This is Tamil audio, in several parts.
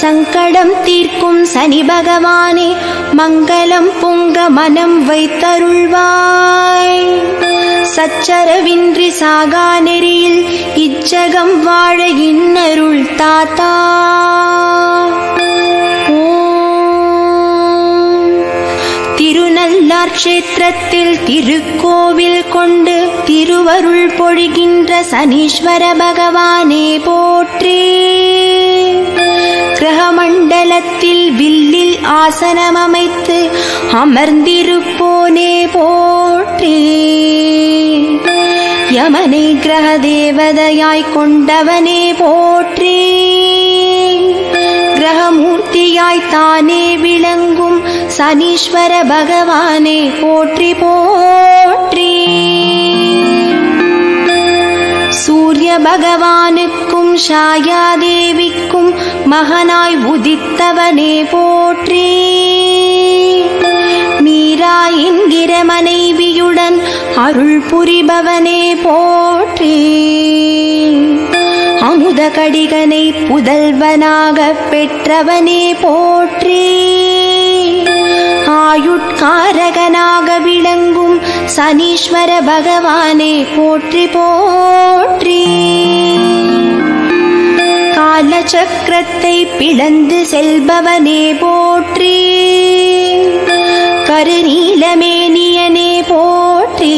சங்கடம் தீர்க்கும் சனி பகவானே மங்களம் பொங்க மனம் வைத்தருள்வாய். சச்சரவின்றி சாகா நெறியில் இச்சகம் வாழ இன்னருள் தாத்தா. திருநள்ளார் க்ஷேத்திரத்தில் திருக்கோவில் கொண்டு திருவருள் பொழிகின்ற சனீஸ்வர பகவானே போற்றி. கிரகமண்டலத்தில் வில்லில் ஆசனம் அமைத்து அமர்ந்திருப்போனே போற்றி. யமனை கிரக தேவதையாய் கொண்டவனே போற்றி. கிரகமூர்த்தியாய் தானே விளங்கும் சனீஸ்வர பகவானே போற்றி போற்றி. சூரிய பகவானுக்கும் ஷாயாதேவிக்கும் மகனாய் உதித்தவனே போற்றி. மீரா என்கிற மனைவியுடன் அருள் புரிபவனே போற்றி. அமுத கடிகனை புதல்வனாக பெற்றவனே போற்றி. ஆயுட்காரகனாக விளங்கும் சனீஸ்வர பகவானே போற்றி போற்றி. காலச்சக்கரத்தை பிளந்து செல்பவனே போற்றி. கருநீலமேனியனே போற்றி.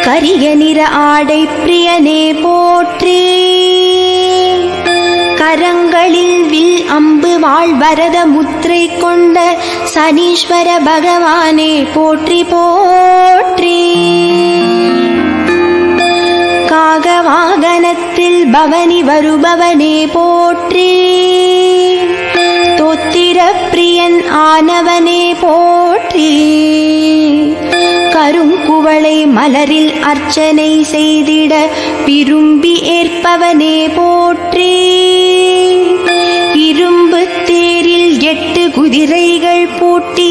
கரிய நிற ஆடை பிரியனே போற்றி. கரங்களில் வில் அம்பு வாழ் வரத முத்திரை கொண்ட சனீஸ்வர பகவானே போற்றி போற்றி. காகவாகனத்தில் பவனி வருபவனே போற்றி. தோத்திர பிரியன் ஆனவனே போற்றி. கருங்குவளை மலரில் அர்ச்சனை செய்திட விரும்பி ஏற்பவனே போற்றி. இரும்பு தேரில் 8 குதிரைகள் பூட்டி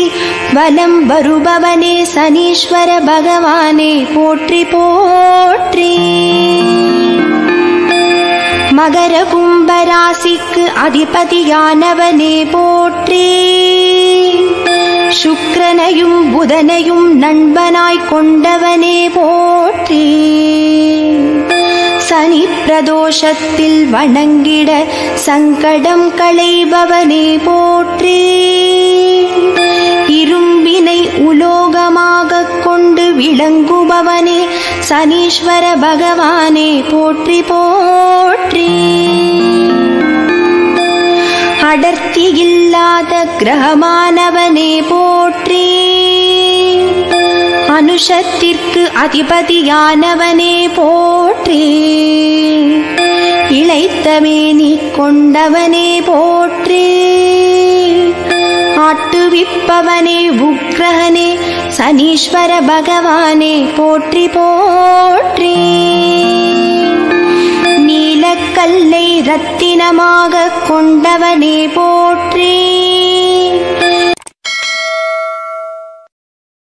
வலம் வருபவனே சனீஸ்வர பகவானே போற்றி போற்றி. மகர கும்பராசிக்கு அதிபதியானவனே போற்றி. சுக்கிரனையும் புதனையும் நண்பனாய் கொண்டவனே போற்றி. சனி பிரதோஷத்தில் வணங்கிட சங்கடம் களைபவனே போற்றி. இரும்பினை உலோகமாக கொண்டு விளங்குபவனே சனீஸ்வர பகவானே போற்றி போற்றி. அடர்த்தி இல்லாத கிரகமானவனே போற்றி. அனுஷத்திற்கு அதிபதியானவனே போற்றி. இளைத்தமேனி கொண்டவனே போற்றி. ஆட்டுவிப்பவனே உக்கிரகனே சனீஸ்வர பகவானே போற்றி போற்றி. நீலக்கல்லை ரத்தினமாக கொண்டவனே போற்றி.